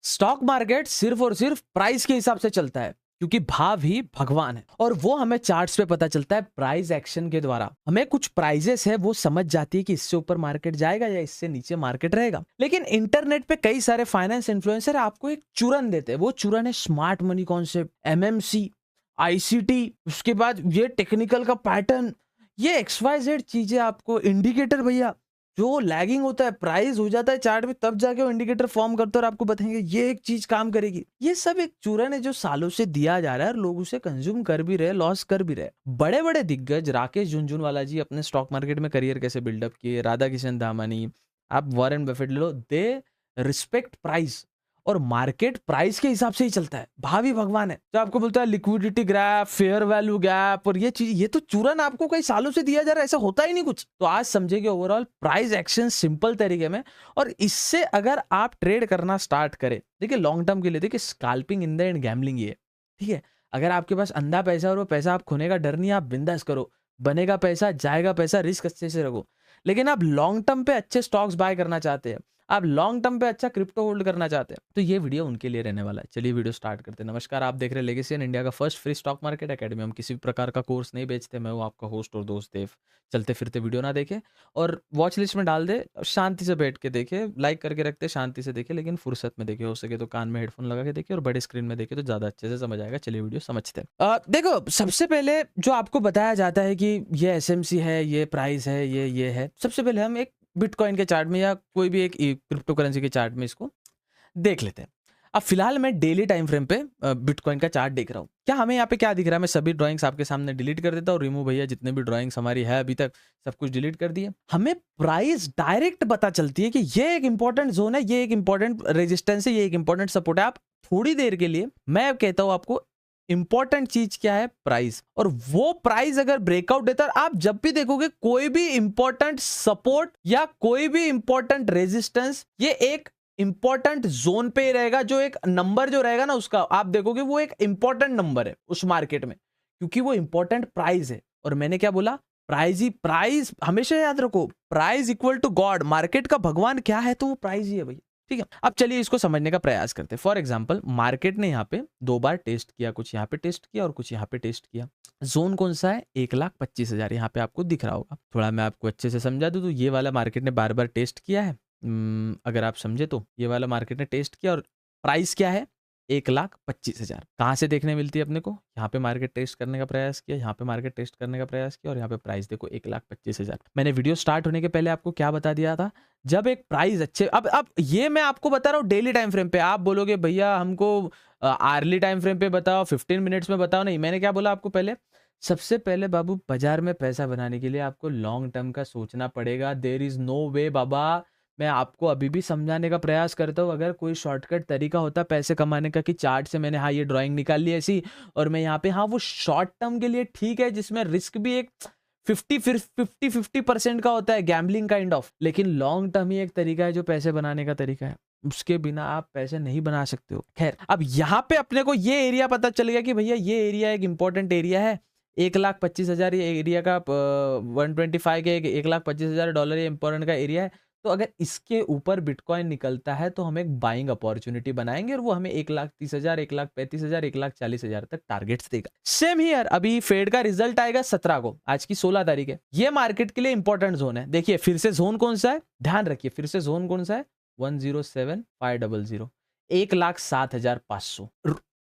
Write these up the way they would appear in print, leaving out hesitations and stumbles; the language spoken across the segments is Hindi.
स्टॉक मार्केट सिर्फ और सिर्फ प्राइस के हिसाब से चलता है क्योंकि भाव ही भगवान है और वो हमें चार्ट्स पे पता चलता है प्राइस एक्शन के द्वारा। हमें कुछ प्राइजेस है वो समझ जाती है कि इससे ऊपर मार्केट जाएगा या इससे नीचे मार्केट रहेगा। लेकिन इंटरनेट पे कई सारे फाइनेंस इन्फ्लुएंसर आपको एक चूरन देते हैं। वो चूरन है smart money concept, MMC, ICT, उसके बाद ये टेक्निकल का पैटर्न, ये XYZ चीजें आपको इंडिकेटर भैया जो लैगिंग होता है, प्राइस हो जाता है चार्ट में, तब जाके वो इंडिकेटर फॉर्म करते हैं और आपको बताएंगे ये एक चीज काम करेगी। ये सब एक चूरन है जो सालों से दिया जा रहा है और लोग उसे कंज्यूम कर भी रहे, लॉस कर भी रहे। बड़े बड़े दिग्गज राकेश झुनझुनवाला जी अपने स्टॉक मार्केट में करियर कैसे बिल्डअप किए, राधा किशन दामानी, आप वॉरेन बफेट ले लो, दे रिस्पेक्ट प्राइस और मार्केट प्राइस के हिसाब से ही चलता है। भावी भगवान है जो आपको बोलता है liquidity gap, fair value gap और ये चीज, ये तो चूरन आपको कई सालों से दिया जा रहा है, ऐसा होता ही नहीं कुछ। तो आज समझेंगे ओवरऑल प्राइस एक्शन सिंपल तरीके में और इससे अगर आप ट्रेड करना स्टार्ट करें, देखिए लॉन्ग टर्म के लिए, देखिए scalping in the end gambling ये, ठीक है। अगर आपके पास अंधा पैसा और वो पैसा आप खोने का डर नहीं, आप बिंदास करो, बनेगा पैसा, जाएगा पैसा, रिस्क अच्छे से रखो। लेकिन आप लॉन्ग टर्म पे अच्छे स्टॉक्स बाय करना चाहते हैं, आप लॉन्ग टर्म पे अच्छा क्रिप्टो होल्ड करना चाहते हैं, तो ये वीडियो उनके लिए रहने वाला है। चलिए वीडियो स्टार्ट करते हैं। नमस्कार, आप देख रहे हैं लेगेसी इन इंडिया का first free stock market academy. हम किसी भी प्रकार का कोर्स नहीं बेचते। मैं हूँ आपका होस्ट और दोस्त देव। चलते फिरते वीडियो ना देखे और वॉच लिस्ट में डाल दे, शांति से बैठ के देखे, लाइक करके रखते, शांति से देखे, लेकिन फुर्सत में देखे, हो सके तो कान में हेडफोन लगा के देखे और बड़े स्क्रीन में देखे तो ज्यादा अच्छे से समझ आएगा। चलिए वीडियो समझते हैं। देखो, सबसे पहले जो आपको बताया जाता है कि ये एसएमसी है, ये प्राइस है, ये है, सबसे पहले हम एक बिटकॉइन के चार्ट में या कोई भी एक क्रिप्टो करेंसी के चार्ट में इसको देख लेते हैं। अब फिलहाल मैं डेली टाइम फ्रेम पे बिटकॉइन का चार्ट देख रहा हूँ। क्या हमें यहाँ पे क्या दिख रहा है? मैं सभी ड्राइंग्स आपके सामने डिलीट कर देता हूँ। रिमूव भैया, जितने भी ड्राइंग्स हमारी है अभी तक सब कुछ डिलीट कर दिए। हमें प्राइस डायरेक्ट पता चलती है कि ये एक इंपॉर्टेंट जोन है, ये एक इंपॉर्टेंट रेजिस्टेंस है, ये एक इंपॉर्टेंट सपोर्ट है। आप थोड़ी देर के लिए, मैं कहता हूँ आपको, इंपॉर्टेंट चीज क्या है? प्राइस। और वो प्राइस अगर ब्रेकआउट देता है, आप जब भी देखोगे कोई भी इंपॉर्टेंट सपोर्ट या कोई भी इंपॉर्टेंट रेजिस्टेंस, ये एक इंपॉर्टेंट जोन पे ही रहेगा। जो एक नंबर जो रहेगा ना उसका, आप देखोगे वो एक इंपॉर्टेंट नंबर है उस मार्केट में, क्योंकि वो इंपॉर्टेंट प्राइस है। और मैंने क्या बोला? प्राइस ही प्राइस। हमेशा याद रखो, price equal to God. Market का भगवान क्या है? तो वो प्राइस ही है भैया, ठीक है। अब चलिए इसको समझने का प्रयास करते हैं। फॉर एग्जांपल, मार्केट ने यहाँ पे दो बार टेस्ट किया, कुछ यहाँ पे टेस्ट किया और कुछ यहाँ पे टेस्ट किया। जोन कौन सा है? 1,25,000 यहाँ पे आपको दिख रहा होगा। थोड़ा मैं आपको अच्छे से समझा दूं तो ये वाला मार्केट ने बार बार टेस्ट किया है। अगर आप समझे तो ये वाला मार्केट ने टेस्ट किया और प्राइस क्या है? 1,25,000। कहाँ से देखने मिलती है अपने को? यहाँ पे मार्केट टेस्ट करने का प्रयास किया, यहाँ पे मार्केट टेस्ट करने का प्रयास किया और यहाँ पे प्राइस देखो 1,25,000। मैंने वीडियो स्टार्ट होने के पहले आपको क्या बता दिया था? जब एक प्राइस अच्छे, अब ये मैं आपको बता रहा हूँ डेली टाइम फ्रेम पे। आप बोलोगे भैया हमको आर्ली टाइम फ्रेम पे बताओ, 15 मिनट्स में बताओ। नहीं, मैंने क्या बोला आपको पहले? सबसे पहले बाबू, बाजार में पैसा बनाने के लिए आपको लॉन्ग टर्म का सोचना पड़ेगा। देयर इज नो वे बाबा। मैं आपको अभी भी समझाने का प्रयास करता हूँ, अगर कोई शॉर्टकट तरीका होता पैसे कमाने का कि चार्ट से मैंने हाँ ये ड्राइंग निकाल ली ऐसी और मैं यहाँ पे, हाँ वो शॉर्ट टर्म के लिए ठीक है, जिसमें रिस्क भी एक 50-50% का होता है, गैम्बलिंग काइंड ऑफ। लेकिन लॉन्ग टर्म ही एक तरीका है जो पैसे बनाने का तरीका है, उसके बिना आप पैसे नहीं बना सकते हो। खैर, अब यहाँ पे अपने को ये एरिया पता चल गया कि भैया ये एरिया एक इंपॉर्टेंट एरिया है। 1,25,000 ये एरिया का 125 के $1,25,000 ये इंपॉर्टेंट का एरिया है। तो अगर इसके ऊपर बिटकॉइन निकलता है तो हम एक बाइंग अपॉर्चुनिटी बनाएंगे और वो हमें 1,30,000, 1,35,000, 1,40,000 तक टारगेट्स देगा। सेम हियर, अभी फेड का रिजल्ट आएगा 17 को, आज की 16 तारीख है। ये मार्केट के लिए इंपॉर्टेंट जोन है। देखिए फिर से जोन कौन सा है, ध्यान रखिए, फिर से जोन कौन सा है? 107,500, 1,07,500।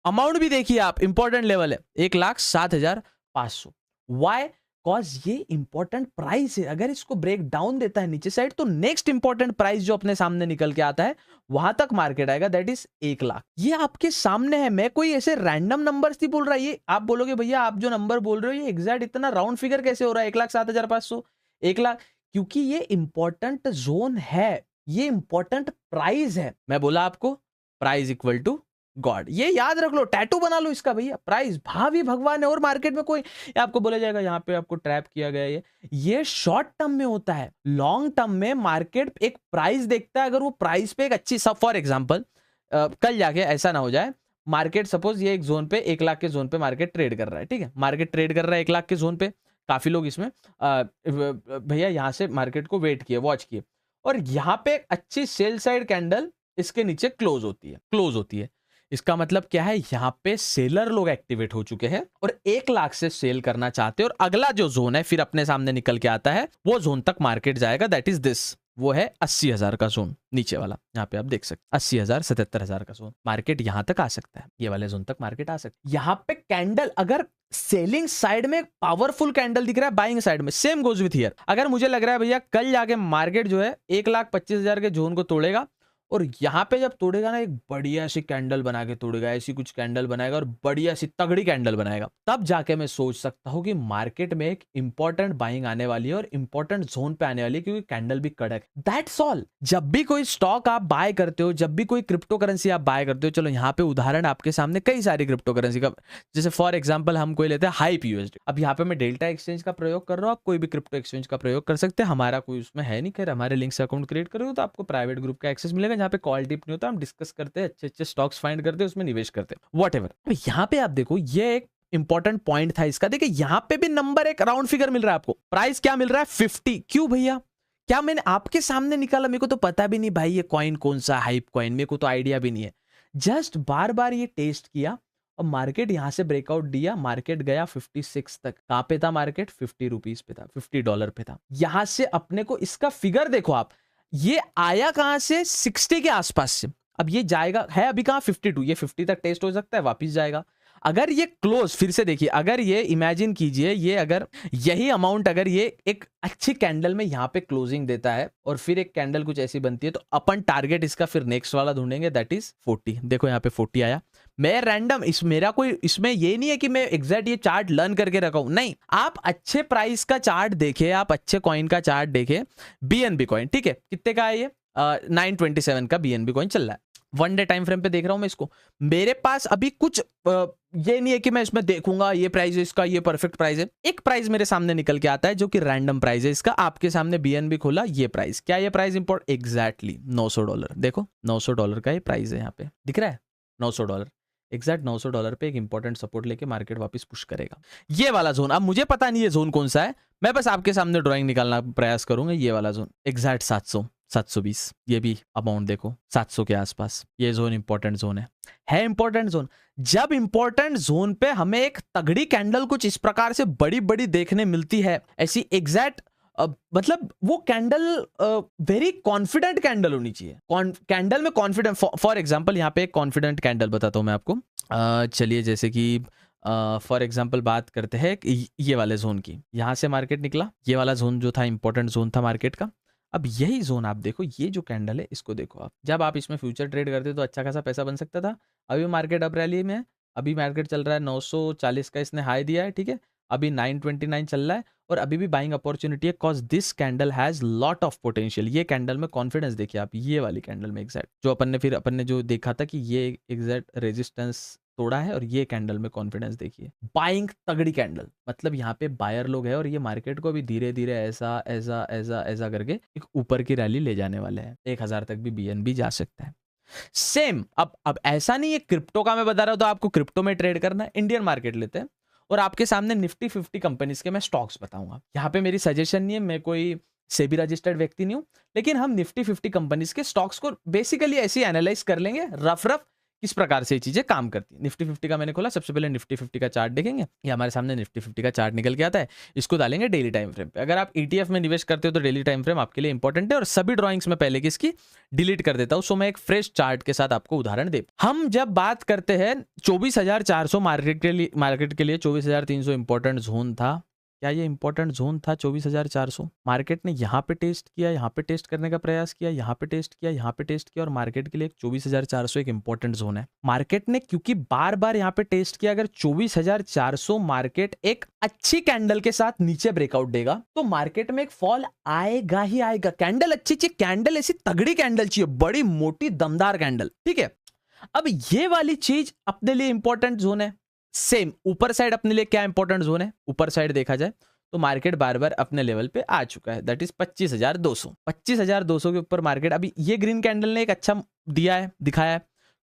अमाउंट भी देखिए आप, इंपॉर्टेंट लेवल है 1,07,500। वाई? कॉज ये इंपॉर्टेंट प्राइस है। अगर इसको ब्रेक डाउन देता है नीचे साइड तो नेक्स्ट इंपॉर्टेंट प्राइस जो अपने सामने निकल के आता है वहां तक मार्केट आएगा, दैट इज 1,00,000। ये आपके सामने है, मैं कोई ऐसे रैंडम नंबर्स नहीं बोल रहा। ये आप बोलोगे भैया आप जो नंबर बोल रहे हो ये एग्जैक्ट इतना राउंड फिगर कैसे हो रहा है? 1,07,500, 1,00,000, क्योंकि ये इंपॉर्टेंट जोन है, ये इंपॉर्टेंट प्राइस है। मैं बोला आपको प्राइस इक्वल टू गॉड, ये याद रख लो, टैटू बना लो इसका भैया। प्राइस भावी भगवान है और मार्केट में कोई आपको बोला जाएगा यहाँ पे आपको ट्रैप किया गया है, ये शॉर्ट टर्म में होता है। लॉन्ग टर्म में मार्केट एक प्राइस देखता है, अगर वो प्राइस पे एक अच्छी सब, फॉर एग्जांपल कल जाके ऐसा ना हो जाए, मार्केट सपोज ये एक जोन पे 1,00,000 के जोन पे मार्केट ट्रेड कर रहा है, ठीक है, मार्केट ट्रेड कर रहा है 1,00,000 के जोन पे। काफी लोग इसमें भैया यहाँ से मार्केट को वेट किए, वॉच किए और यहाँ पे एक अच्छी सेल साइड कैंडल इसके नीचे क्लोज होती है। इसका मतलब क्या है, यहाँ पे सेलर लोग एक्टिवेट हो चुके हैं और 1 लाख से सेल करना चाहते हैं, और अगला जो जोन है फिर अपने सामने निकल के आता है, वो जोन तक मार्केट जाएगा, दैट इज दिस, वो है 80,000 का जोन, नीचे वाला यहाँ पे आप देख सकते 80,000 77,000 का जोन, मार्केट यहां तक आ सकता है, ये वाले जोन तक मार्केट आ सकता है। यहाँ पे कैंडल अगर सेलिंग साइड में पावरफुल कैंडल दिख रहा है, बाइंग साइड में सेम गोज विथ हियर, अगर मुझे लग रहा है भैया कल जाके मार्केट जो है 1,25,000 के जोन को तोड़ेगा, और यहां पे जब तोड़ेगा ना, एक बढ़िया सी कैंडल बना के तोड़ेगा, ऐसी कुछ कैंडल बनाएगा और बढ़िया सी तगड़ी कैंडल बनाएगा, तब जाके मैं सोच सकता हूं कि मार्केट में एक इंपॉर्टेंट बाइंग आने वाली है और इंपॉर्टेंट जोन पे आने वाली है, क्योंकि कैंडल भी कड़क है। That's all. जब भी कोई स्टॉक आप बाय करते हो, जब भी कोई क्रिप्टो करेंसी आप बाय करते हो, चलो यहाँ पे उदाहरण आपके सामने कई सारी क्रिप्टो करेंसी का, जैसे फॉर एग्जाम्पल हम कोई लेते हैं हाइप यूएसडी। अब यहाँ पे मैं डेल्टा एक्सचेंज का प्रयोग कर रहा हूँ, आप कोई भी क्रिप्टो एक्सचेंज का प्रयोग कर सकते हैं, हमारा कोई उसमें है नहीं, खैर हमारे लिंक से अकाउंट क्रिएट करोगे तो आपको प्राइवेट ग्रुप का एक्सेस मिलेगा, जहाँ पे कॉल टिप नहीं होता, हम डिस्कस करते हैं, अच्छे अच्छे स्टॉक्स फाइंड करते हैं, उसमें निवेश करते हैं, व्हाटएवर। यहाँ पे आप देखो, ये एक इंपॉर्टेंट पॉइंट था इसका, देखिए यहाँ पे भी नंबर एक राउंड फिगर मिल रहा है आपको, प्राइस क्या मिल रहा है 50। क्यों भैया, क्या मैंने आपके सामने निकाला, मेरे को तो पता भी नहीं भाई ये कॉइन कौन सा हाइप कॉइन, मेरे को तो आइडिया भी नहीं है, जस्ट बार बार ये टेस्ट किया और मार्केट यहां से ब्रेकआउट दिया, मार्केट गया 56 तक। कहां पे था मार्केट, 50 रुपीज पे था, $50 पे था। यहां से अपने को इसका फिगर देखो आप, ये आया कहां से, 60 के आसपास से, अब ये जाएगा, है अभी कहां 52, ये 50 तक टेस्ट हो सकता है, वापिस जाएगा। अगर ये क्लोज, फिर से देखिए, अगर ये इमेजिन कीजिए, ये अगर यही अमाउंट अगर ये एक अच्छी कैंडल में यहाँ पे क्लोजिंग देता है और फिर एक कैंडल कुछ ऐसी बनती है, तो अपन टारगेट इसका फिर नेक्स्ट वाला ढूंढेंगे, दैट इज 40। देखो यहाँ पे 40 आया, मैं रैंडम, मेरा कोई इसमें ये नहीं है कि मैं एग्जैक्ट ये चार्ट लर्न करके रखा हूं, नहीं, आप अच्छे प्राइस का चार्ट देखे, आप अच्छे कॉइन का चार्ट देखे, बीएनबी कॉइन, ठीक है, कितने का है ये, 927 का बीएनबी कॉइन चल रहा है, 1 डे टाइम फ्रेम पे देख रहा हूं मैं इसको, मेरे पास अभी कुछ ये नहीं है कि मैं इसमें देखूंगा ये प्राइस है इसका, ये परफेक्ट प्राइस है, एक प्राइस मेरे सामने निकल के आता है जो कि रैंडम प्राइस है इसका, आपके सामने बीएनबी खोला, ये प्राइस, क्या ये प्राइस इंपॉर्ट, एग्जैक्टली $900, देखो $900 का ये प्राइस है, यहाँ पे दिख रहा है $900, एग्जैक्ट $900 पे एक इंपॉर्टेंट सपोर्ट लेके मार्केट वापस पुश करेगा, ये वाला जोन। अब मुझे पता नहीं है जोन कौन सा है, मैं बस आपके सामने ड्राइंग निकालना प्रयास करूंगा, ये वाला जोन एग्जैक्ट 720, ये भी अमाउंट देखो 700 के आसपास, ये जोन इंपॉर्टेंट जोन है इंपॉर्टेंट जोन। जब इंपॉर्टेंट जोन पे हमें एक तगड़ी कैंडल कुछ इस प्रकार से बड़ी बड़ी देखने मिलती है, ऐसी एग्जैक्ट मतलब वो कैंडल वेरी कॉन्फिडेंट कैंडल होनी चाहिए, कैंडल में कॉन्फिडेंट, फॉर एग्जांपल यहाँ पे एक कॉन्फिडेंट कैंडल बताता हूँ मैं आपको, चलिए जैसे कि फॉर एग्जांपल बात करते हैं ये वाले जोन की, यहाँ से मार्केट निकला, ये वाला जोन जो था इंपॉर्टेंट जोन था मार्केट का। अब यही जोन आप देखो, ये जो कैंडल है इसको देखो आप, जब आप इसमें फ्यूचर ट्रेड करते तो अच्छा खासा पैसा बन सकता था, अभी मार्केट अप रैली में है, अभी मार्केट चल रहा है 940 का इसने हाई दिया है, ठीक है, अभी 929 चल रहा है और अभी भी बाइंग अपॉर्चुनिटी है, cause this candle has lot of potential. ये कैंडल में कॉन्फिडेंस देखिए आप, ये वाली कैंडल में एग्जैक्ट जो अपन ने जो देखा था कि ये एग्जैक्ट रेजिस्टेंस तोड़ा है, और ये कैंडल में कॉन्फिडेंस देखिए, बाइंग तगड़ी कैंडल, मतलब यहाँ पे बायर लोग हैं और ये मार्केट को भी धीरे धीरे ऐसा ऐसा ऐसा ऐसा करके एक ऊपर की रैली ले जाने वाले हैं, 1000 तक भी बीएनबी जा सकता है। सेम अब ऐसा नहीं है क्रिप्टो का मैं बता रहा हूं तो आपको क्रिप्टो में ट्रेड करना है, इंडियन मार्केट लेते हैं और आपके सामने निफ्टी 50 कंपनीज के मैं स्टॉक्स बताऊंगा। यहाँ पे मेरी सजेशन नहीं है, मैं कोई सेबी रजिस्टर्ड व्यक्ति नहीं हूं, लेकिन हम निफ्टी 50 कंपनीज के स्टॉक्स को बेसिकली ऐसे ही एनालाइज कर लेंगे रफ किस प्रकार से ये चीजें काम करती है। निफ्टी 50 का मैंने खोला, सबसे पहले निफ्टी 50 का चार्ट देखेंगे, ये हमारे सामने निफ्टी 50 का चार्ट निकल के आता है, इसको डालेंगे डेली टाइम फ्रेम पे। अगर आप ETF में निवेश करते हो तो डेली टाइम फ्रेम आपके लिए इंपॉर्टेंट है, और सभी ड्रॉइंग्स में पहले की इसकी डिलीट कर देता हूं, सो मैं एक फ्रेश चार्ट के साथ आपको उदाहरण दे। हम जब बात करते हैं 24,400 मार्केट के लिए 24,300 इंपॉर्टेंट जोन था, क्या ये इंपॉर्टेंट जोन था 24,400? मार्केट ने यहाँ पे टेस्ट किया, यहाँ पे टेस्ट करने का प्रयास किया, यहाँ पे टेस्ट किया, यहाँ पे टेस्ट किया, और मार्केट के लिए 24,400 एक इंपॉर्टेंट जोन है। मार्केट ने क्योंकि बार बार यहाँ पे टेस्ट किया, अगर 24,400 मार्केट एक अच्छी कैंडल के साथ नीचे ब्रेकआउट देगा तो मार्केट में एक फॉल आएगा ही आएगा। कैंडल अच्छी चाहिए, कैंडल ऐसी तगड़ी कैंडल चाहिए, बड़ी मोटी दमदार कैंडल, ठीक है। अब ये वाली चीज अपने लिए इंपॉर्टेंट जोन है। सेम ऊपर साइड अपने लिए क्या इंपॉर्टेंट जोन है, ऊपर साइड देखा जाए तो मार्केट बार बार अपने लेवल पे आ चुका है, दैट इज 25,200 के ऊपर मार्केट। अभी ये ग्रीन कैंडल ने एक अच्छा दिया है, दिखाया है,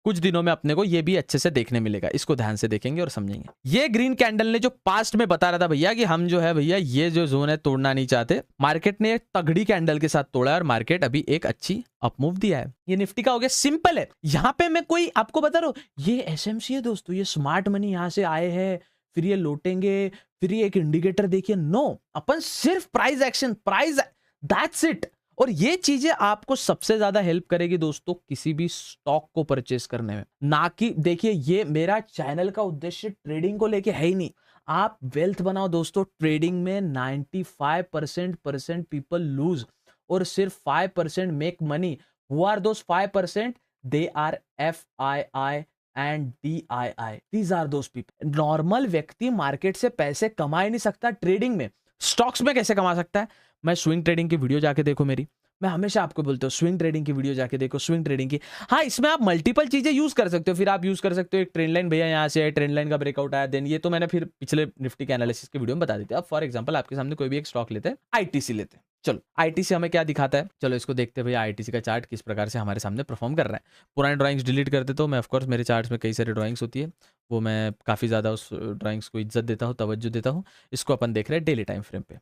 कुछ दिनों में अपने को ये भी अच्छे से देखने मिलेगा। इसको ध्यान से देखेंगे और समझेंगे। ये ग्रीन कैंडल ने जो पास्ट में बता रहा था भैया कि हम जो है भैया ये जो जोन है तोड़ना नहीं चाहते, मार्केट ने एक तगड़ी कैंडल के साथ तोड़ा और मार्केट अभी एक अच्छी अपमूव दिया है। ये निफ्टी का हो गया। सिंपल है। यहां पे मैं कोई आपको बता रहा हूं, ये एसएमसी है दोस्तों, ये स्मार्ट मनी यहां से आए हैं, फिर ये लौटेंगे, फिर ये एक इंडिकेटर देखिए। नो, अपन सिर्फ price action, price, that's it. और ये चीजें आपको सबसे ज्यादा हेल्प करेगी दोस्तों किसी भी स्टॉक को परचेस करने में। ना कि देखिए, ये मेरा चैनल का उद्देश्य ट्रेडिंग को लेके है ही नहीं। आप वेल्थ बनाओ दोस्तों। ट्रेडिंग में 95% पीपल लूज और सिर्फ 5% make money. Who are those 5%? They are FII and DII। These are those people. Normal व्यक्ति मार्केट से पैसे कमा ही नहीं सकता ट्रेडिंग में। स्टॉक्स में कैसे कमा सकता है? मैं स्विंग ट्रेडिंग की वीडियो जाके देखो मेरी। मैं हमेशा आपको बोलता हूँ स्विंग ट्रेडिंग की वीडियो जाके देखो, स्विंग ट्रेडिंग की। हाँ, इसमें आप मल्टीपल चीजें यूज कर सकते हो। फिर आप यूज कर सकते हो एक ट्रेंड लाइन, भैया यहाँ से ट्रेंड लाइन का ब्रेकआउट आया, देन ये तो मैंने फिर पिछले निफ्टी के एनालिसिस की वीडियो में बता देते हैं। अब फॉर एग्जांपल आपके सामने कोई भी एक स्टॉक लेते हैं, ITC लेते हैं। चलो ITC हमें क्या दिखाता है, चलो इसको देखते हैं भैया ITC का चार्ट किस प्रकार से हमारे सामने परफॉर्म कर रहा है। पुराने ड्राइंग्स डिलीट कर देता हूँ मैं। ऑफकोर्स मेरे चार्ट्स में कई सारी ड्राइंग्स होती है, वो मैं काफ़ी ज़्यादा उस ड्राइंग्स को इज्जत देता हूँ, तवज्जो देता हूँ। इसको अपन देख रहे हैं डेली टाइम फ्रेम पे।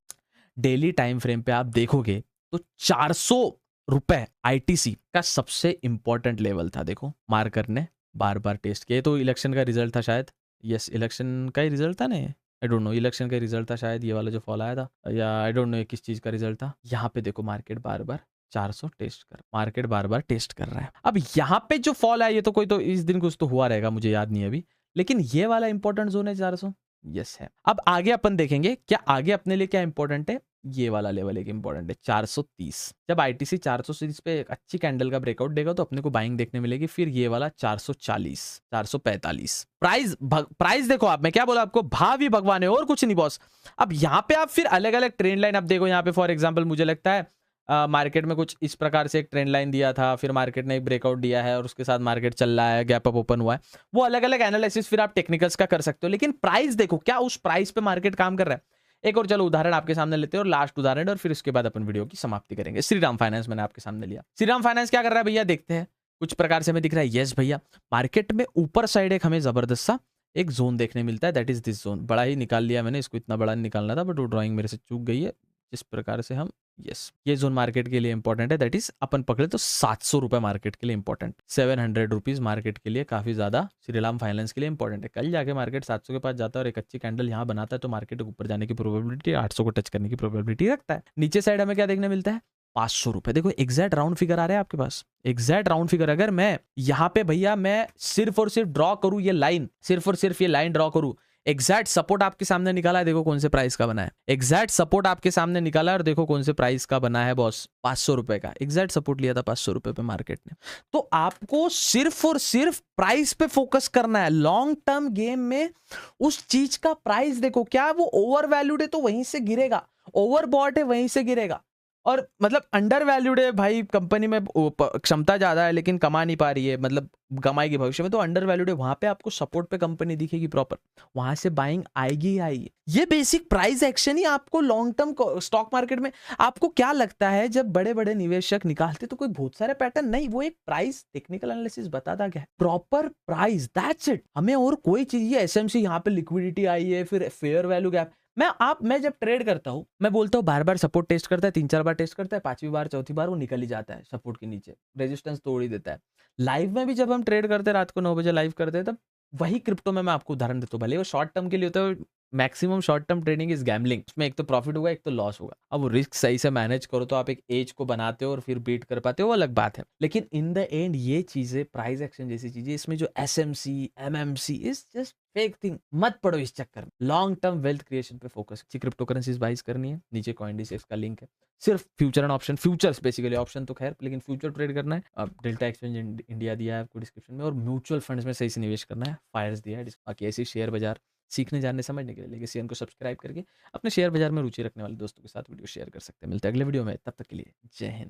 डेली टाइम फ्रेम पे आप देखोगे तो 400 रुपए ITC का सबसे इंपॉर्टेंट लेवल था। देखो मार्कर ने बार बार टेस्ट किया। तो इलेक्शन का रिजल्ट था शायद, यस इलेक्शन का ही रिजल्ट था ना, आई डोंट नो, इलेक्शन का रिजल्ट था शायद ये वाला जो फॉल आया था, या आई डोंट नो किस चीज का रिजल्ट था। यहाँ पे देखो मार्केट बार बार 400 टेस्ट कर, मार्केट बार बार टेस्ट कर रहा है। अब यहाँ पे जो फॉल आया ये तो कोई तो इस दिन कुछ तो हुआ रहेगा, मुझे याद नहीं अभी, लेकिन ये वाला इंपॉर्टेंट जोन है 400, यस है। अब आगे अपन देखेंगे क्या आगे अपने लिए क्या इंपॉर्टेंट है। ये वाला लेवल एक इंपॉर्टेंट है 430। जब ITC 430 पे एक अच्छी कैंडल का ब्रेकआउट देगा तो अपने को बाइंग देखने मिलेगी। फिर ये वाला 440, 445 प्राइस देखो आप, मैं क्या बोला आपको, भाव ही भगवान है और कुछ नहीं बॉस। अब यहाँ पे आप फिर अलग अलग ट्रेंड लाइन आप देखो। यहाँ पे फॉर एग्जाम्पल मुझे लगता है मार्केट में कुछ इस प्रकार से एक ट्रेंड लाइन दिया था, फिर मार्केट ने एक ब्रेकआउट दिया है और उसके साथ मार्केट चल रहा है, गैप अप ओपन हुआ है। वो अलग अलग एनालिसिस फिर आप टेक्निकल्स का कर सकते हो, लेकिन प्राइस देखो क्या उस प्राइस पे मार्केट काम कर रहा है। एक और चलो उदाहरण आपके सामने लेते हैं और लास्ट उदाहरण, और फिर उसके बाद अपन वीडियो की समाप्ति करेंगे। श्रीराम फाइनेंस मैंने आपके सामने लिया। श्रीराम फाइनेंस क्या कर रहा है भैया, देखते हैं। कुछ प्रकार से हमें दिख रहा है, यस भैया मार्केट में ऊपर साइड एक हमें जबरदस्त सा एक जोन देखने मिलता है, दैट इज दिस जोन। बड़ा ही निकाल लिया मैंने, इसको इतना बड़ा नहीं निकालना था, बट वो ड्राइंग मेरे से चूक गई है। जिस प्रकार से हम, यस ये जोन मार्केट के लिए इंपॉर्टेंट है, दैट इज अपन पकड़े तो 700 रुपए मार्केट के लिए इंपॉर्टेंट, 700 रुपीज मार्केट के लिए काफी ज्यादा श्रीराम फाइनेंस के लिए इंपॉर्टेंट है। कल जाके मार्केट 700 के पास जाता है और एक अच्छी कैंडल यहाँ बनाता है तो मार्केट ऊपर जाने की प्रोबेबिलिटी 800 को टच करने की प्रोबेबिलिटी रखता है। नीचे साइड हमें क्या देखने मिलता है, 500 रुपए। देखो एग्जैक्ट राउंड फिगर आ रहा है आपके पास, एग्जैक्ट राउंड फिगर। अगर मैं यहाँ पे भैया मैं सिर्फ और सिर्फ ड्रॉ करूं ये लाइन, सिर्फ और सिर्फ ये लाइन ड्रॉ करूं, एग्जैक्ट सपोर्ट आपके सामने निकाला है, देखो कौन से प्राइस का बना है। एग्जैक्ट सपोर्ट आपके सामने निकाला है और देखो कौन से प्राइस का बना है बॉस, 500 रुपए का एग्जैक्ट सपोर्ट लिया था 500 रुपए पे मार्केट ने। तो आपको सिर्फ और सिर्फ प्राइस पे फोकस करना है। लॉन्ग टर्म गेम में उस चीज का प्राइस देखो, क्या वो ओवर वैल्यूड है तो वहीं से गिरेगा, ओवर बॉट है वहीं से गिरेगा, और मतलब अंडर वैल्यूड है भाई, कंपनी में क्षमता ज्यादा है लेकिन कमा नहीं पा रही है, मतलब कमाएगी भविष्य में, तो अंडर वैल्यूड है, वहां पे आपको सपोर्ट पे कंपनी दिखेगी प्रॉपर, वहां से बाइंग आएगी ही आएगी। ये बेसिक प्राइस एक्शन ही आपको लॉन्ग टर्म स्टॉक मार्केट में, आपको क्या लगता है जब बड़े बड़े निवेशक निकालते तो कोई बहुत सारे पैटर्न नहीं, वो एक प्राइस टेक्निकल एनालिसिस बताता क्या है, प्रॉपर प्राइस, दैट्स इट। हमें और कोई चीज, ये एसएमसी यहाँ पे लिक्विडिटी आई है, फिर फेयर वैल्यू गैप। मैं जब ट्रेड करता हूं मैं बोलता हूं बार बार सपोर्ट टेस्ट करता है, 3-4 बार टेस्ट करता है, 5वीं बार 4थी बार वो निकल ही जाता है सपोर्ट के नीचे, रेजिस्टेंस तोड़ ही देता है। लाइव में भी जब हम ट्रेड करते हैं रात को 9 बजे लाइव करते हैं, तब वही क्रिप्टो में मैं आपको उदाहरण देता हूँ, भले वो शॉर्ट टर्म के लिए होता है, maximum short term trading is gambling, उसमें एक तो प्रॉफिट होगा एक तो लॉस होगा। अब वो रिस्क सही से मैनेज करो तो आप एक एज को बनाते हो और फिर बीट कर पाते हो, वो अलग बात है। लेकिन इन द एंड ये चीजें, प्राइस एक्शन जैसी चीजें, इसमें जो SMC MMC is just fake thing, मत पड़ो इस चक्कर में। लॉन्ग टर्म वेल्थ क्रिएशन पे फोकस। अच्छी क्रिप्टो करेंसीज बाइज करनी है, नीचे कॉइनडिसेक्स का लिंक है। सिर्फ future and option, futures basically, option तो खैर, लेकिन फ्यूचर ट्रेड करना है। अब डेल्टा एक्सचेंज इंडिया दिया है आपको डिस्क्रिप्शन में, और म्यूचुअल फंड्स में सही से निवेश करना है, फायर्स दिया है। बाकी ऐसे शेयर बाजार सीखने जानने समझने के लिए लेगेसी को सब्सक्राइब करके अपने शेयर बाजार में रुचि रखने वाले दोस्तों के साथ वीडियो शेयर कर सकते हैं। मिलते हैं अगले वीडियो में, तब तक के लिए जय हिंद।